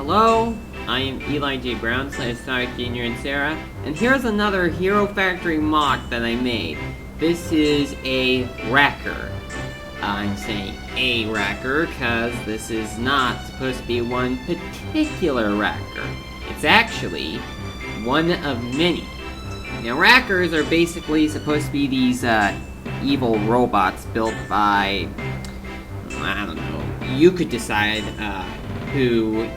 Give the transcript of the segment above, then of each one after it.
Hello, I am Eli J. Brown, Sonic Jr. and Sarah, and here's another Hero Factory MOC that I made. This is a racker. I'm saying a racker because this is not supposed to be one particular racker. It's actually one of many. Now, rackers are basically supposed to be these evil robots built by, I don't know, you could decide who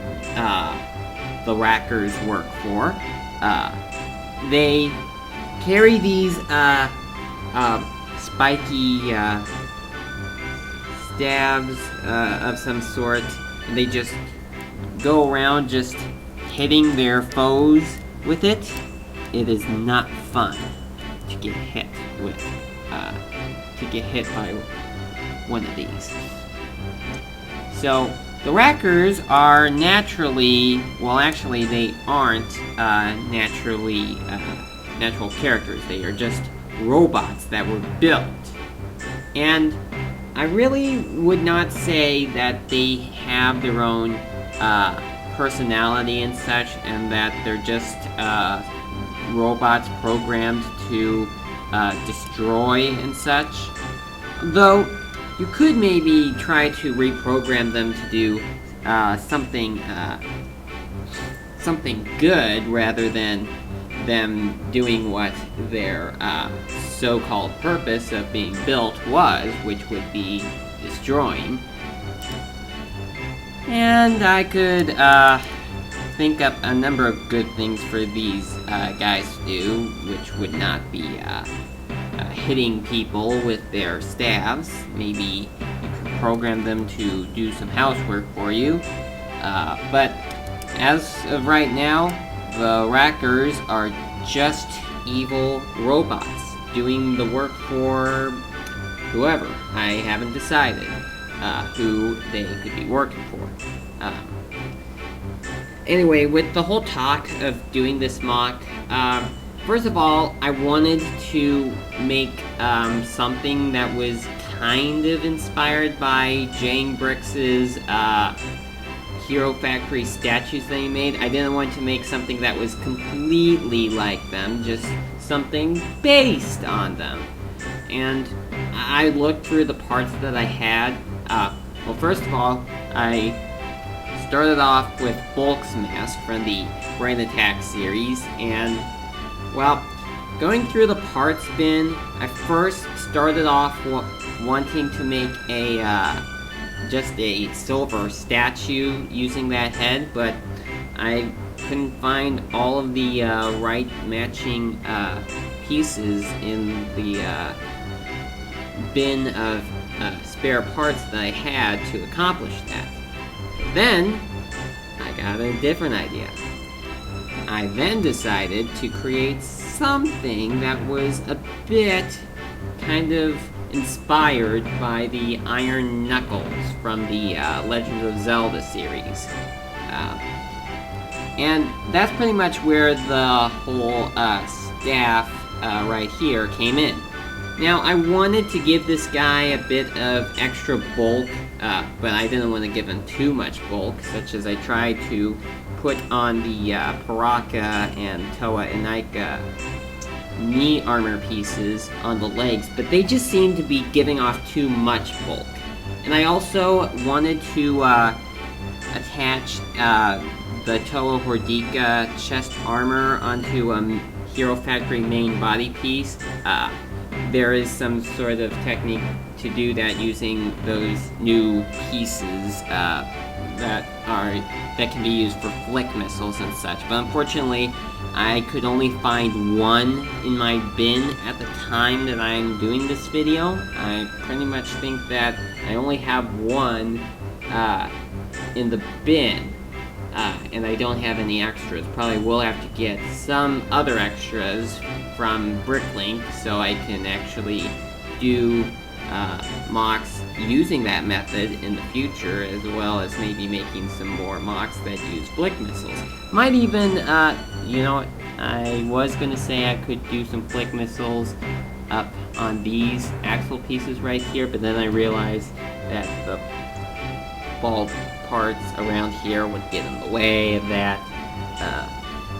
the rackers work for. They carry these spiky stabs of some sort, and they just go around just hitting their foes with it. It is not fun to get hit with, by one of these. So, the rackers are naturally, well actually they aren't natural characters. They are just robots that were built. And I really would not say that they have their own personality and such, and that they're just robots programmed to destroy and such. Though, you could maybe try to reprogram them to do something good rather than them doing what their so-called purpose of being built was, which would be destroying. And I could think up a number of good things for these guys to do, which would not be hitting people with their staves. Maybe you could program them to do some housework for you. But as of right now, the rackers are just evil robots doing the work for whoever. I haven't decided who they could be working for. Anyway, with the whole talk of doing this MOC, first of all, I wanted to make something that was kind of inspired by Jang Brix's Hero Factory statues that he made. I didn't want to make something that was completely like them, just something based on them. And I looked through the parts that I had. Well, first of all, I started off with Bulk's mask from the Brain Attack series, and well, going through the parts bin, I first started off wanting to make just a silver statue using that head, but I couldn't find all of the right matching pieces in the bin of spare parts that I had to accomplish that. Then, I got a different idea. I then decided to create something that was a bit kind of inspired by the Iron Knuckles from the Legend of Zelda series. And that's pretty much where the whole staff right here came in. Now, I wanted to give this guy a bit of extra bulk, but I didn't want to give him too much bulk, such as I tried to put on the Paraka and Toa Inaika knee armor pieces on the legs, but they just seemed to be giving off too much bulk. And I also wanted to attach the Toa Hordika chest armor onto a Hero Factory main body piece. There is some sort of technique to do that using those new pieces that can be used for flick missiles and such. But unfortunately, I could only find one in my bin at the time that I'm doing this video. I pretty much think that I only have one in the bin, and I don't have any extras. Probably will have to get some other extras from Bricklink so I can actually do MOCs using that method in the future, as well as maybe making some more MOCs that use flick missiles. Might even, you know, I was going to say I could do some flick missiles up on these axle pieces right here, but then I realized that the bald parts around here would get in the way of that.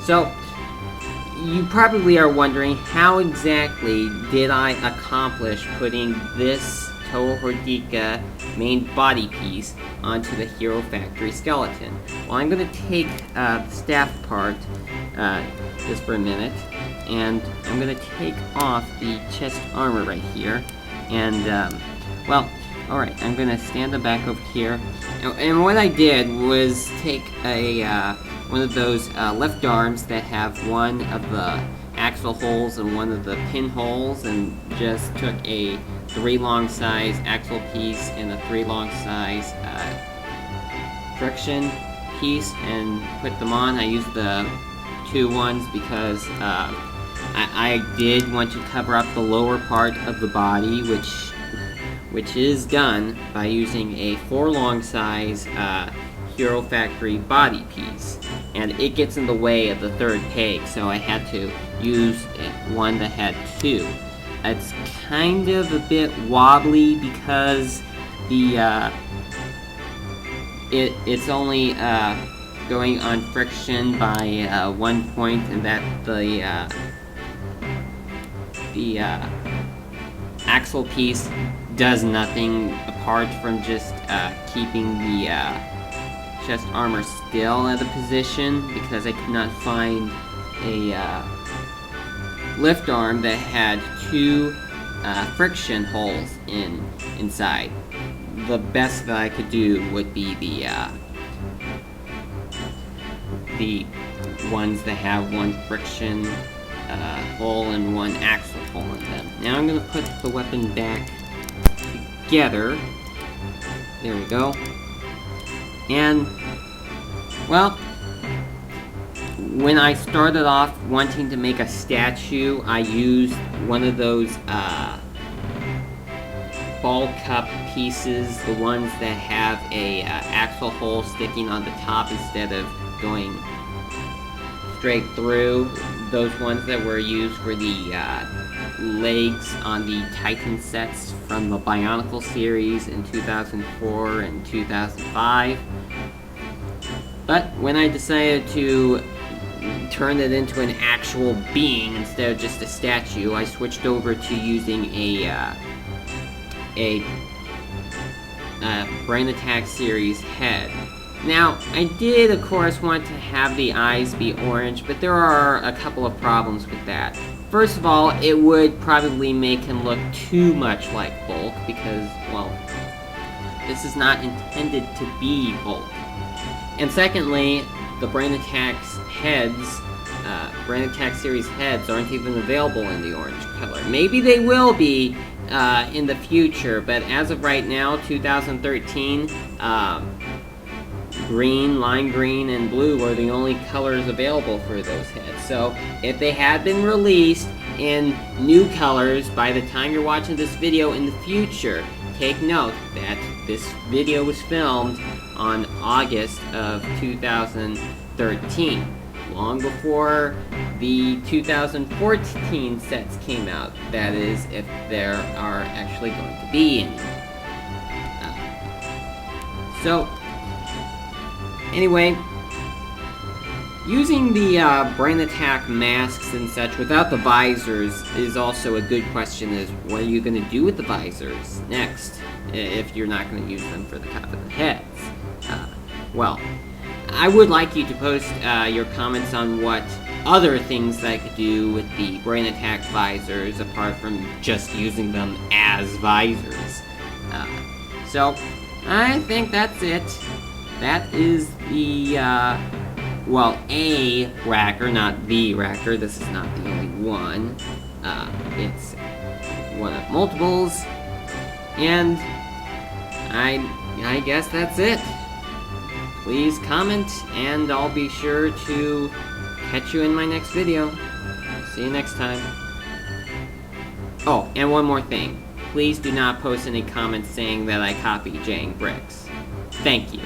So, you probably are wondering, how exactly did I accomplish putting this Toho Hordika main body piece onto the Hero Factory skeleton? Well, I'm going to take the staff part just for a minute, and I'm going to take off the chest armor right here, and, well, alright, I'm going to stand them back over here, and what I did was take one of those lift arms that have one of the axle holes and one of the pinholes, and just took a 3 long size axle piece and a 3 long size friction piece and put them on. I used the 2 ones because I did want to cover up the lower part of the body, which is done by using a 4 long size Hero Factory body piece, and it gets in the way of the 3rd peg, so I had to use one that had 2. It's kind of a bit wobbly because the it's only going on friction by 1 point, and that the axle piece does nothing apart from just keeping the chest armor still at a position, because I could not find a lift arm that had 2 friction holes inside. The best that I could do would be the ones that have 1 friction hole and 1 axle hole in them. Now I'm going to put the weapon back together. There we go. And, well, when I started off wanting to make a statue, I used one of those ball cup pieces, the ones that have a axle hole sticking on the top instead of going straight through. Those ones that were used for the legs on the Titan sets from the Bionicle series in 2004 and 2005. But when I decided to turn it into an actual being instead of just a statue, I switched over to using a Brain Attack series head. Now, I did, of course, want to have the eyes be orange, but there are a couple of problems with that. First of all, it would probably make him look too much like Bulk, because, well, this is not intended to be Bulk. And secondly, the Brain Attack's heads, Brain Attack series heads, aren't even available in the orange color. Maybe they will be in the future, but as of right now, 2013, green, lime green, and blue are the only colors available for those heads. So, if they had been released in new colors by the time you're watching this video in the future, take note that this video was filmed on August of 2013, long before the 2014 sets came out. That is, if there are actually going to be any. So, anyway, using the Brain Attack masks and such without the visors is also a good question, is what are you going to do with the visors next, if you're not going to use them for the top of the heads? Well, I would like you to post your comments on what other things that I could do with the Brain Attack visors, apart from just using them as visors. So, I think that's it. That is the, well, a Racker, not the Racker. This is not the only one. It's one of multiples. And I guess that's it. Please comment, and I'll be sure to catch you in my next video. See you next time. Oh, and one more thing. Please do not post any comments saying that I copied Jang Bricks. Thank you.